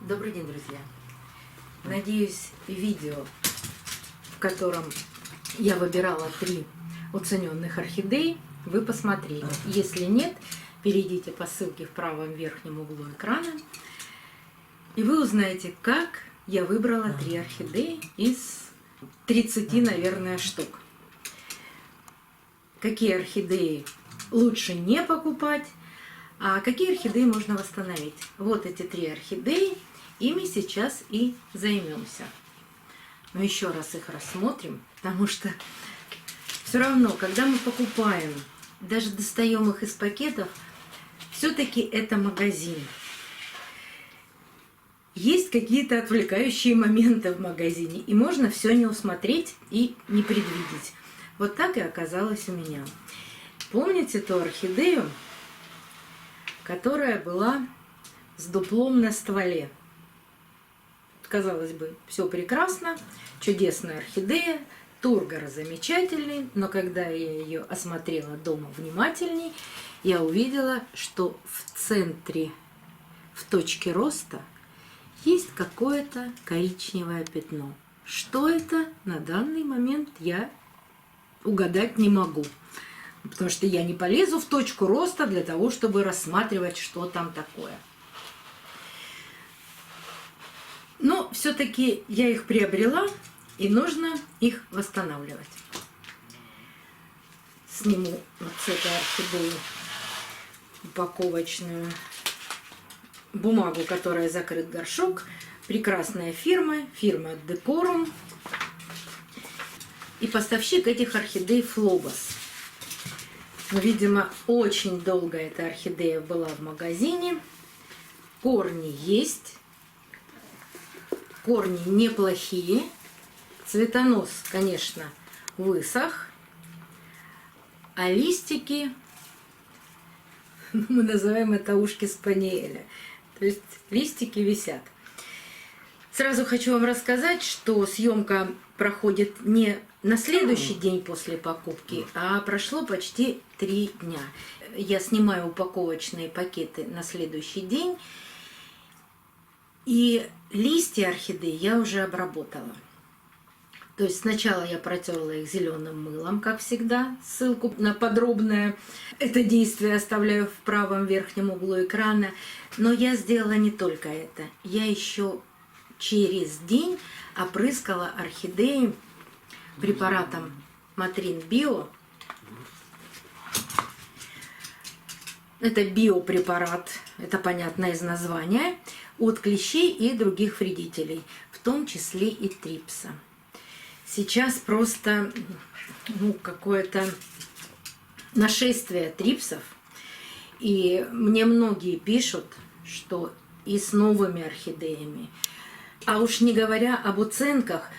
Добрый день, друзья! Надеюсь, видео, в котором я выбирала 3 уцененных орхидей, вы посмотрели. Если нет, перейдите по ссылке в правом верхнем углу экрана, и вы узнаете, как я выбрала 3 орхидеи из 30, наверное, штук. Какие орхидеи лучше не покупать, а какие орхидеи можно восстановить. Вот эти 3 орхидеи, ими сейчас и займемся. Но еще раз их рассмотрим, потому что все равно, когда мы покупаем, даже достаем их из пакетов, все-таки это магазин. Есть какие-то отвлекающие моменты в магазине, и можно все не усмотреть и не предвидеть. Вот так и оказалось у меня. Помните ту орхидею, которая была с дуплом на стволе? Казалось бы, все прекрасно, чудесная орхидея, тургор замечательный, но когда я ее осмотрела дома внимательней, я увидела, что в центре, в точке роста, есть какое-то коричневое пятно. Что это, на данный момент я угадать не могу. Потому что я не полезу в точку роста для того, чтобы рассматривать, что там такое. Но все-таки я их приобрела, и нужно их восстанавливать. Сниму вот с этой орхидеи упаковочную бумагу, которая закрыт горшок. Прекрасная фирма Decorum. И поставщик этих орхидей Phloboss. Но, видимо, очень долго эта орхидея была в магазине. Корни есть. Корни неплохие. Цветонос, конечно, высох. А листики, мы называем это ушки спаниеля. То есть листики висят. Сразу хочу вам рассказать, что съемка проходит не на следующий день после покупки, а прошло почти 3 дня. Я снимаю упаковочные пакеты на следующий день. И листья орхидей я уже обработала. То есть сначала я протерла их зеленым мылом, как всегда. Ссылку на подробное это действие оставляю в правом верхнем углу экрана. Но я сделала не только это. Я еще через день опрыскала орхидеи препаратом Matrin Bio. Это биопрепарат, это понятно из названия, от клещей и других вредителей, в том числе и трипса. Сейчас просто какое-то нашествие трипсов, и мне многие пишут, что и с новыми орхидеями, а уж не говоря об уценках,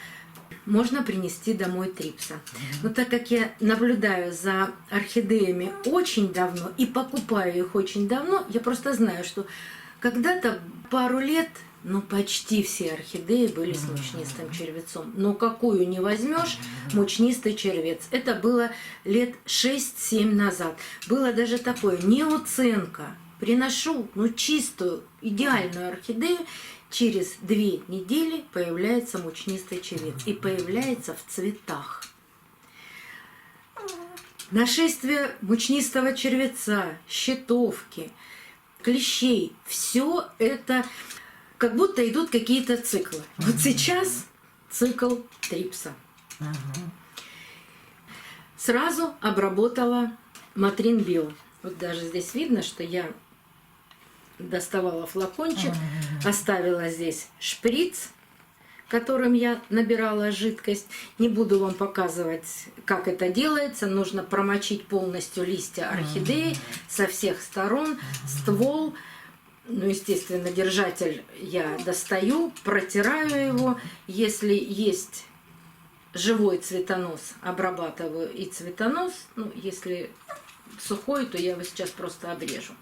можно принести домой трипса. Но так как я наблюдаю за орхидеями очень давно и покупаю их очень давно, я просто знаю, что когда-то пару лет, почти все орхидеи были с мучнистым червецом. Но какую не возьмешь, мучнистый червец. Это было лет 6-7 назад. Было даже такое, не уценка. Приношу чистую, идеальную орхидею, через 2 недели появляется мучнистый червец. И появляется в цветах. Нашествие мучнистого червеца, щитовки, клещей, все это как будто идут какие-то циклы. Вот сейчас цикл трипса. Сразу обработала Matrin Bio. Вот даже здесь видно, что я доставала флакончик, оставила здесь шприц, которым я набирала жидкость. Не буду вам показывать, как это делается. Нужно промочить полностью листья орхидеи со всех сторон, ствол. Естественно, держатель я достаю, протираю его. Если есть живой цветонос, обрабатываю и цветонос. Если сухой, то я его сейчас просто обрежу.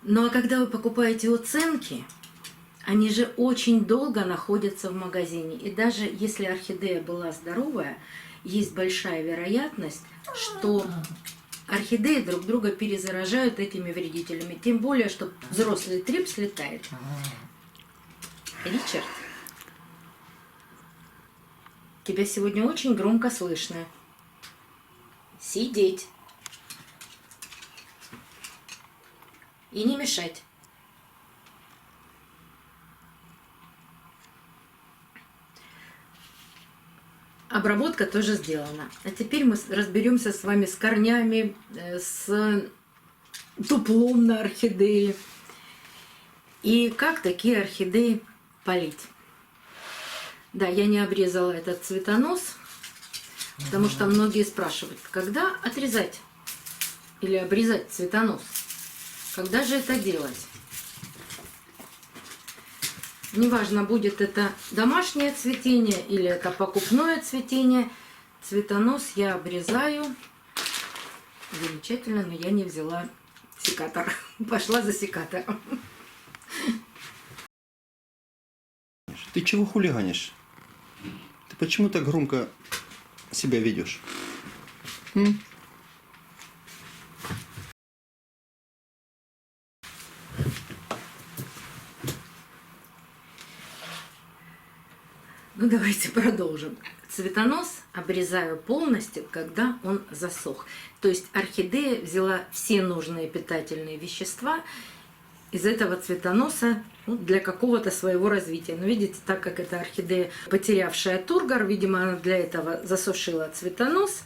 Ну а когда вы покупаете уценки, они же очень долго находятся в магазине. И даже если орхидея была здоровая, есть большая вероятность, что орхидеи друг друга перезаражают этими вредителями. Тем более, что взрослый трипс летает. Ричард, тебя сегодня очень громко слышно. Сидеть. И не мешать. Обработка тоже сделана. А теперь мы разберемся с вами с корнями, с дуплом на орхидеи. И как такие орхидеи полить. Да, я не обрезала этот цветонос, потому что многие спрашивают, когда отрезать или обрезать цветонос? Когда же это делать? Неважно, будет это домашнее цветение или это покупное цветение. Цветонос я обрезаю. Замечательно, но я не взяла секатор. Пошла за секатором. Ты чего хулиганишь? Ты почему так громко себя ведешь? Ну, давайте продолжим. Цветонос обрезаю полностью, когда он засох. То есть орхидея взяла все нужные питательные вещества из этого цветоноса, ну, для какого-то своего развития. Но видите, так как это орхидея, потерявшая тургор, видимо, она для этого засушила цветонос.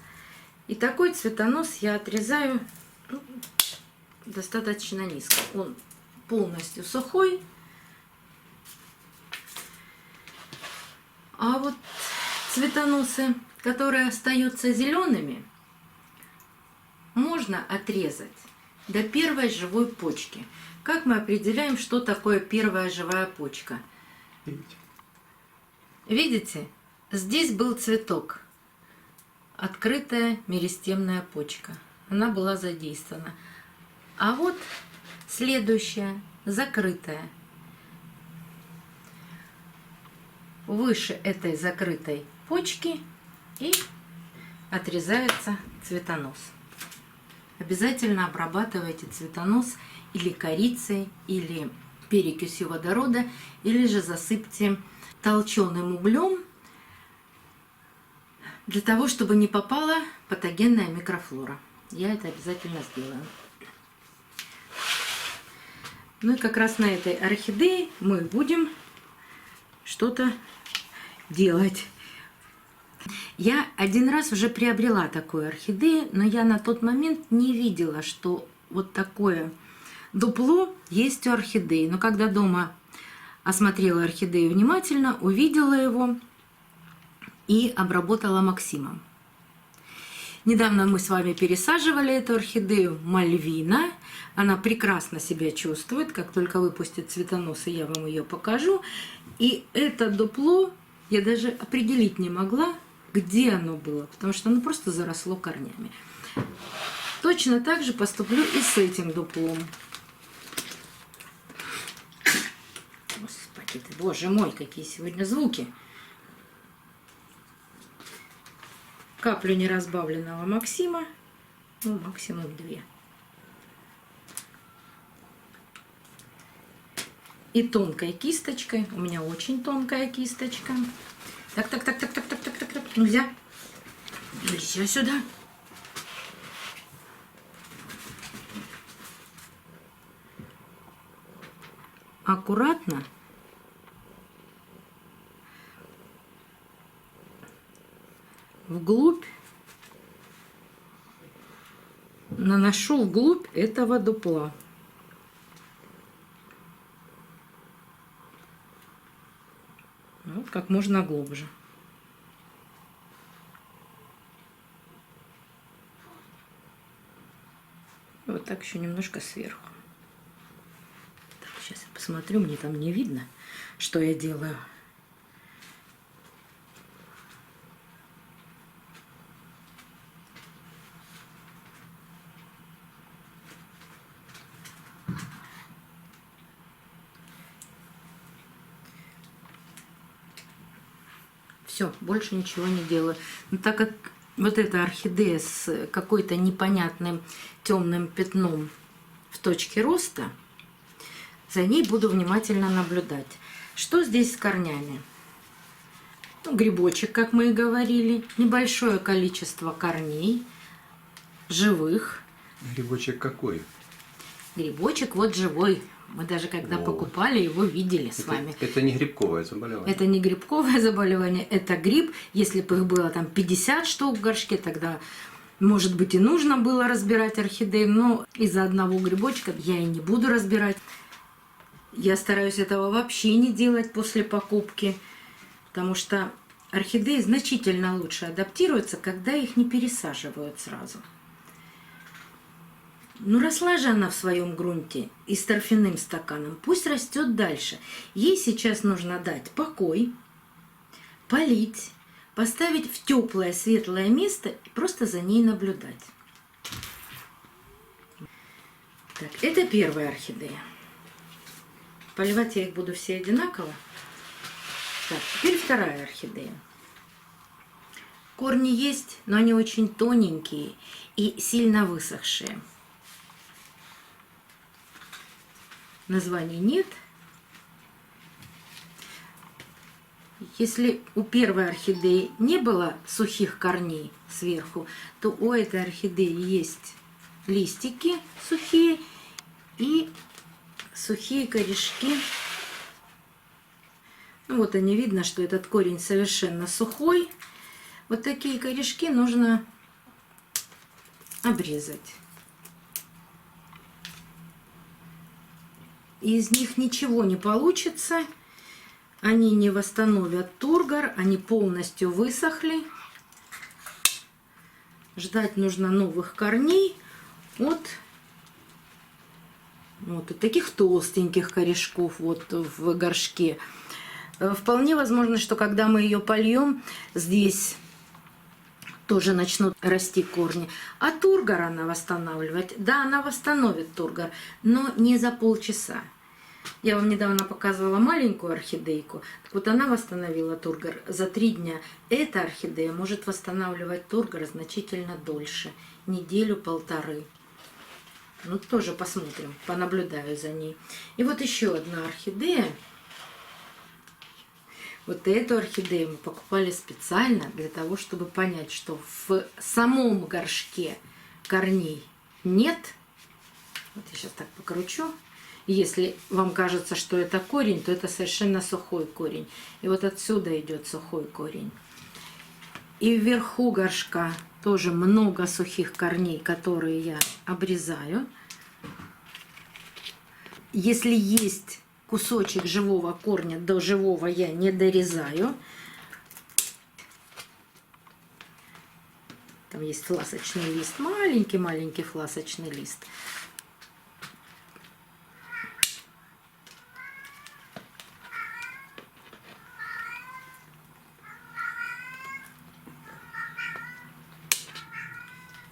И такой цветонос я отрезаю, ну, достаточно низко. Он полностью сухой. А вот цветоносы, которые остаются зелеными, можно отрезать до первой живой почки. Как мы определяем, что такое первая живая почка? Видите? Здесь был цветок. Открытая меристемная почка. Она была задействована. А вот следующая, закрытая. Выше этой закрытой почки и отрезается цветонос. Обязательно обрабатывайте цветонос или корицей, или перекисью водорода, или же засыпьте толченым углем, для того, чтобы не попала патогенная микрофлора. Я это обязательно сделаю. Ну и как раз на этой орхидее мы будем что-то делать. Я один раз уже приобрела такую орхидею, но я на тот момент не видела, что вот такое дупло есть у орхидеи. Но когда дома осмотрела орхидею внимательно, увидела его и обработала Максимом. Недавно мы с вами пересаживали эту орхидею Мальвина. Она прекрасно себя чувствует. Как только выпустит цветоносы, я вам ее покажу. И это дупло я даже определить не могла, где оно было, потому что оно просто заросло корнями. Точно так же поступлю и с этим дуплом. Господи ты, боже мой, какие сегодня звуки. Каплю неразбавленного Максима, ну, максимум 2. И тонкой кисточкой, у меня очень тонкая кисточка. Так, нельзя. Нельзя сюда. Аккуратно. Вглубь. Наношу вглубь этого дупла. Вот как можно глубже. Вот так еще немножко сверху. Так, сейчас я посмотрю, мне там не видно, что я делаю. Все, больше ничего не делаю. Но так как Вот эта орхидея с какой-то непонятным темным пятном в точке роста, за ней буду внимательно наблюдать. Что здесь с корнями? Ну, грибочек, как мы и говорили, небольшое количество корней, живых. Грибочек какой? Грибочек вот живой. Мы даже когда покупали, его видели с вами. Это не грибковое заболевание. Это не грибковое заболевание, это гриб. Если бы их было там 50 штук в горшке, тогда, может быть, и нужно было разбирать орхидеи. Но из-за одного грибочка я и не буду разбирать. Я стараюсь этого вообще не делать после покупки, потому что орхидеи значительно лучше адаптируются, когда их не пересаживают сразу. Ну, росла же она в своем грунте и с торфяным стаканом. Пусть растет дальше. Ей сейчас нужно дать покой, полить, поставить в теплое, светлое место и просто за ней наблюдать. Так, это первая орхидея. Поливать я их буду все одинаково. Так, теперь вторая орхидея. Корни есть, но они очень тоненькие и сильно высохшие. Названий нет. Если у первой орхидеи не было сухих корней сверху, то у этой орхидеи есть листики сухие и сухие корешки. Ну, вот они, видно, что этот корень совершенно сухой. Вот такие корешки нужно обрезать. Из них ничего не получится. Они не восстановят тургор, они полностью высохли. Ждать нужно новых корней от таких толстеньких корешков вот в горшке. Вполне возможно, что когда мы ее польем, здесь тоже начнут расти корни. А тургор она восстанавливать, да, она восстановит тургор, но не за полчаса. Я вам недавно показывала маленькую орхидейку. Так вот, она восстановила тургор за 3 дня. Эта орхидея может восстанавливать тургор значительно дольше. Неделю-полторы. Ну, тоже посмотрим, понаблюдаю за ней. И вот еще одна орхидея. Вот эту орхидею мы покупали специально для того, чтобы понять, что в самом горшке корней нет. Вот я сейчас так покручу. Если вам кажется, что это корень, то это совершенно сухой корень. И вот отсюда идет сухой корень. И вверху горшка тоже много сухих корней, которые я обрезаю. Если есть кусочек живого корня, до живого я не дорезаю. Там есть фласочный лист, маленький-маленький фласочный лист.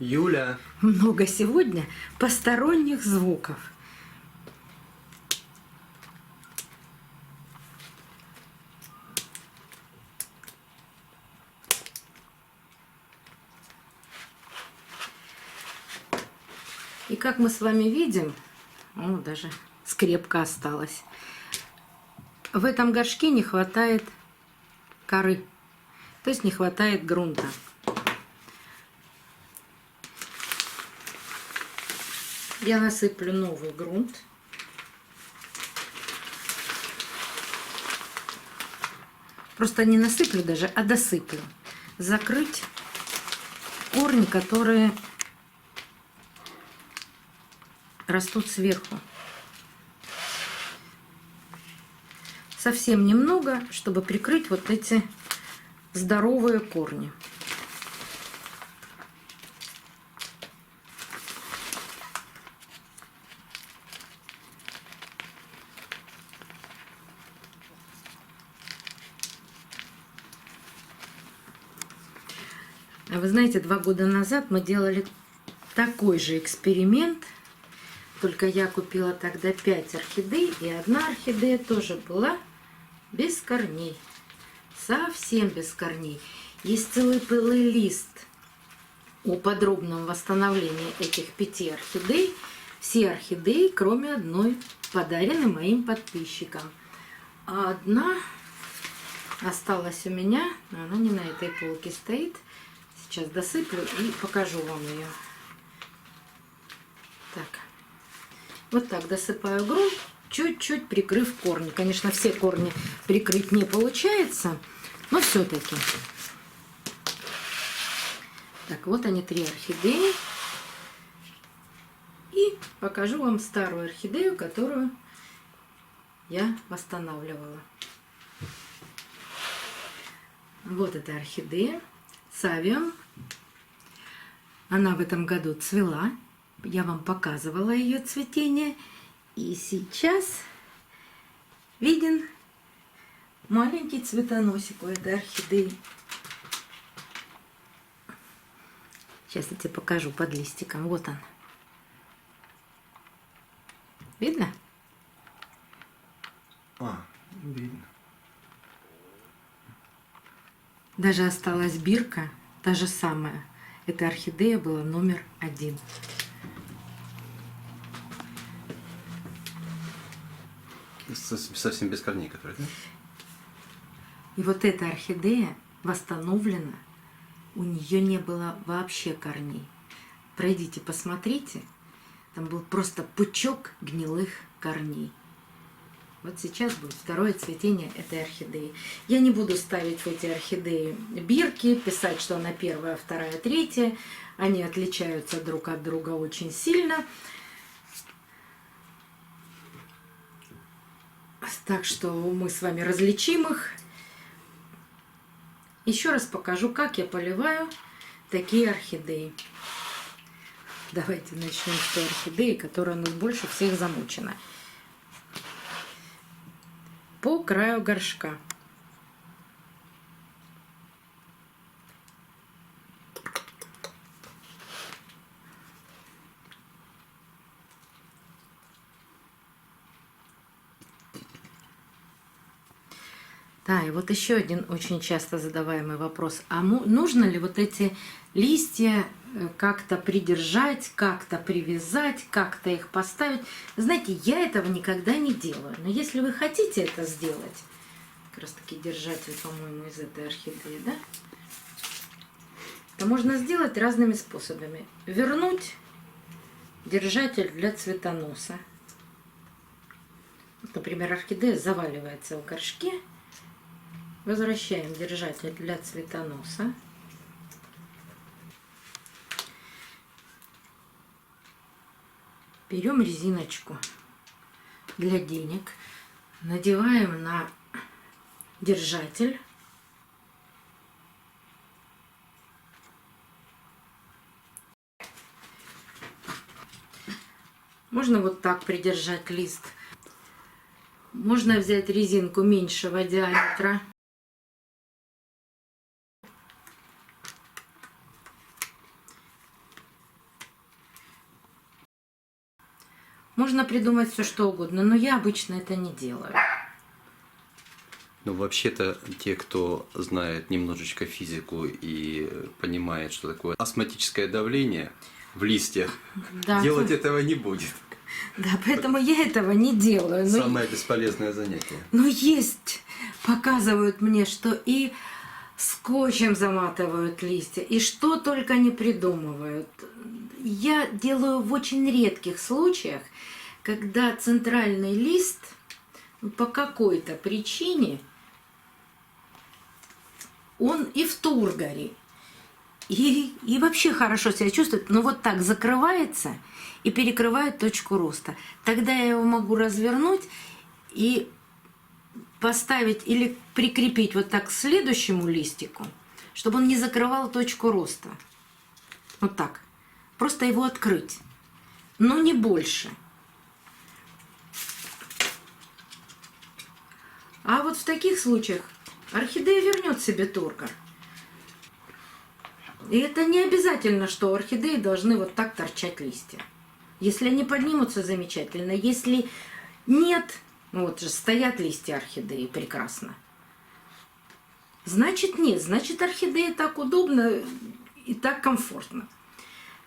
Юля. Много сегодня посторонних звуков. И как мы с вами видим, даже скрепка осталась. В этом горшке не хватает коры, то есть не хватает грунта. Я насыплю новый грунт. Просто не насыплю даже, а досыплю. Закрыть корни, которые растут сверху. Совсем немного, чтобы прикрыть вот эти здоровые корни. Вы знаете, 2 года назад мы делали такой же эксперимент, только я купила тогда 5 орхидей, и одна орхидея тоже была без корней, совсем без корней. Есть целый пылый лист о подробном восстановлении этих 5 орхидей. Все орхидеи, кроме одной, подарены моим подписчикам. А одна осталась у меня, но она не на этой полке стоит. Сейчас досыплю и покажу вам ее. Так, вот так досыпаю грунт, чуть-чуть прикрыв корни. Конечно, все корни прикрыть не получается, но все-таки. Так, вот они, 3 орхидеи. И покажу вам старую орхидею, которую я восстанавливала. Вот эта орхидея Савиум. Она в этом году цвела. Я вам показывала ее цветение. И сейчас виден маленький цветоносик у этой орхидеи. Сейчас я тебе покажу под листиком. Вот он. Видно? Видно. Даже осталась бирка, та же самая. Эта орхидея была номер 1. Совсем без корней, которые, да? И вот эта орхидея восстановлена. У нее не было вообще корней. Пройдите, посмотрите. Там был просто пучок гнилых корней. Вот сейчас будет второе цветение этой орхидеи. Я не буду ставить в эти орхидеи бирки, писать, что она первая, вторая, третья. Они отличаются друг от друга очень сильно. Так что мы с вами различим их. Еще раз покажу, как я поливаю такие орхидеи. Давайте начнем с той орхидеи, которая у нас больше всех замучена. По краю горшка. Да, и вот еще один очень часто задаваемый вопрос. А нужно ли вот эти листья как-то придержать, как-то привязать, как-то их поставить? Знаете, я этого никогда не делаю. Но если вы хотите это сделать, как раз таки держатель, по-моему, из этой орхидеи, да? То можно сделать разными способами. Вернуть держатель для цветоноса. Вот, например, орхидея заваливается в горшке. Возвращаем держатель для цветоноса. Берем резиночку для денег, надеваем на держатель. Можно вот так придержать лист. Можно взять резинку меньшего диаметра. Можно придумать все что угодно, но я обычно это не делаю. Ну, вообще-то, те, кто знает немножечко физику и понимает, что такое астматическое давление в листьях, Да. делать этого не будет. Да, поэтому я этого не делаю. Но Самое бесполезное занятие. Но есть, показывают мне, что и скотчем заматывают листья, и что только не придумывают. Я делаю в очень редких случаях, когда центральный лист по какой-то причине, он и в тургоре, и вообще хорошо себя чувствует, но вот так закрывается и перекрывает точку роста. Тогда я его могу развернуть и поставить или прикрепить вот так к следующему листику, чтобы он не закрывал точку роста. Вот так. Просто его открыть. Но не больше. А вот в таких случаях орхидея вернет себе тургор. И это не обязательно, что у орхидеи должны вот так торчать листья. Если они поднимутся, замечательно. Если нет, вот же стоят листья орхидеи, прекрасно. Значит нет, значит орхидея так удобно, и так комфортно.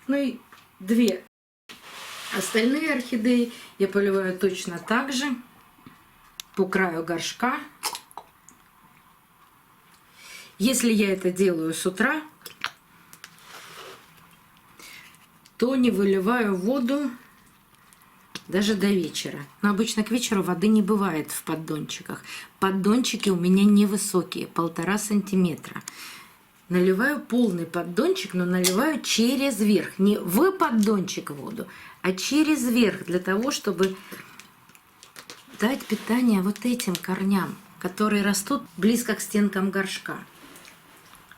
Ну и 2 остальные орхидеи я поливаю точно так же по краю горшка. Если я это делаю с утра, то не выливаю воду даже до вечера. Но обычно к вечеру воды не бывает в поддончиках. Поддончики у меня невысокие, 1,5 сантиметра. Наливаю полный поддончик, но наливаю через верх. Не в поддончик воду, а через верх, для того, чтобы дать питание вот этим корням, которые растут близко к стенкам горшка.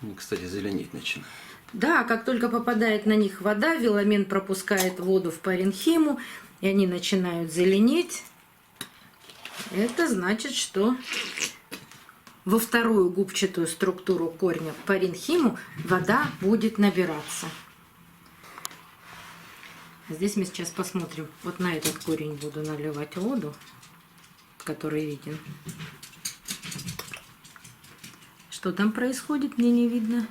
Они, кстати, зеленеть начинают. Да, как только попадает на них вода, веломен пропускает воду в паренхиму, и они начинают зеленеть. Это значит, что во вторую губчатую структуру корня паренхиму вода будет набираться. Здесь мы сейчас посмотрим. Вот на этот корень буду наливать воду, который виден. Что там происходит, мне не видно.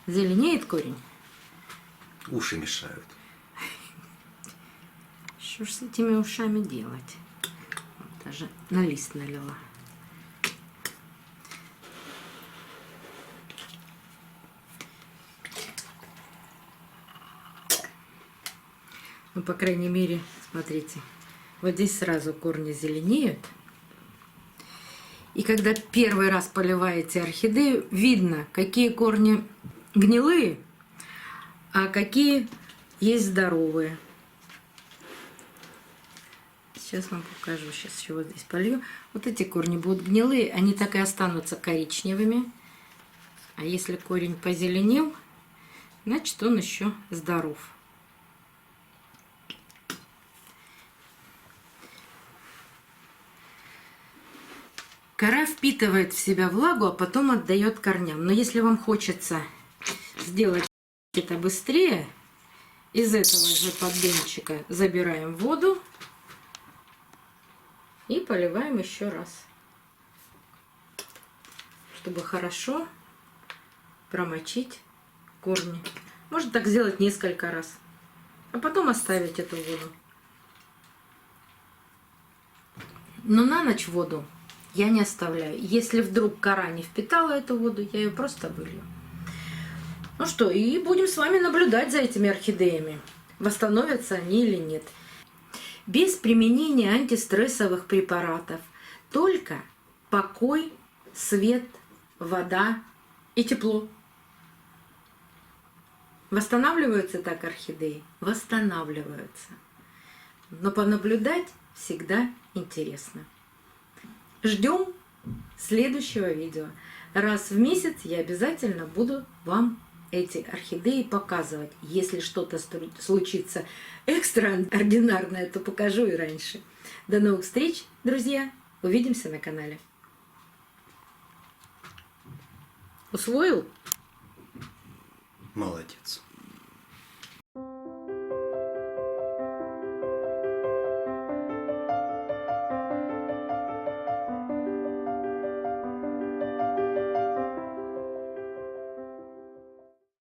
Зеленеет корень. Уши мешают. Что ж с этими ушами делать? Вот даже на лист налила. Ну, по крайней мере, смотрите, вот здесь сразу корни зеленеют. И когда первый раз поливаете орхидею, видно, какие корни гнилые, а какие есть здоровые. Сейчас вам покажу, сейчас еще вот здесь полью. Вот эти корни будут гнилые, они так и останутся коричневыми. А если корень позеленел, значит он еще здоров. Кора впитывает в себя влагу, а потом отдает корням. Но если вам хочется сделать это быстрее, из этого же поддончика забираем воду и поливаем еще раз, чтобы хорошо промочить корни. Можно так сделать несколько раз, а потом оставить эту воду. Но на ночь воду я не оставляю. Если вдруг кора не впитала эту воду, я ее просто вылью. Ну что, и будем с вами наблюдать за этими орхидеями. Восстановятся они или нет. Без применения антистрессовых препаратов. Только покой, свет, вода и тепло. Восстанавливаются так орхидеи? Восстанавливаются. Но понаблюдать всегда интересно. Ждем следующего видео. Раз в месяц я обязательно буду вам эти орхидеи показывать. Если что-то случится экстраординарное, то покажу и раньше. До новых встреч, друзья! Увидимся на канале. Усвоил? Молодец.